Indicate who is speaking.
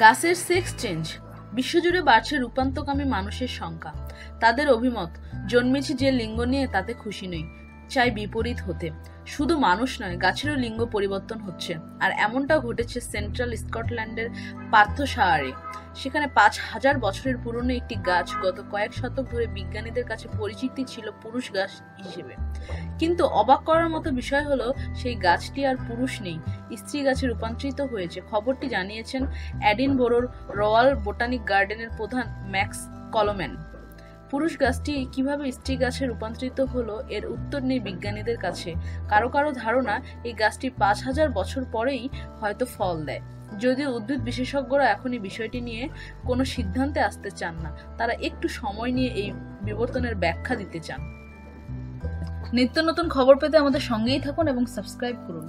Speaker 1: গাছের sex change. বিশ্বজুড়ে বাড়ছে রূপান্তরকামী মানুষের সংখ্যা। তাদের অভিমত, জন্মেছি যে লিঙ্গ নিয়ে তাতে খুশি নই, চাই বিপরীত হতে। শুধু মানুষ নয়, গাছেরও লিঙ্গ পরিবর্তন হচ্ছে। আর এমনটাও ঘটেছে সেন্ট্রাল স্কটল্যান্ডের পার্থশায়ারে। সেখানে ৫,০০০ বছরের পুরনো একটি গাছ গত কয়েক শতক ধরে বিজ্ঞানীদের কাছে পরিচিতি ছিল পুরুষ গাছ হিসেবে। কিন্তু অবাক করার মতো বিষয় হলো, সেই গাছটি আর পুরুষ নেই, স্ত্রী গাছে রূপান্তরিত হয়েছে। খবরটি জানিয়েছেন এডিনবরোর রয়্যাল বোটানিক গার্ডেনের প্রধান ম্যাক্স কলম্যান। পুরুষ গাছটি কিভাবে স্ত্রী গাছে রূপান্তরিত হলো এর উত্তর নেই বিজ্ঞানীদের কাছে। কারো কারো ধারণা, এই গাছটি ৫,০০০ বছর পরেই হয়তো ফল দেয়। যদিও উদ্ভিদ বিশেষজ্ঞরা এখনই বিষয়টি নিয়ে কোনো সিদ্ধান্তে আসতে চান না। তারা একটু সময় নিয়ে এই বিবর্তনের ব্যাখ্যা দিতে চান। নিত্য নতুন খবর পেতে আমাদের সঙ্গেই থাকুন এবং সাবস্ক্রাইব করুন।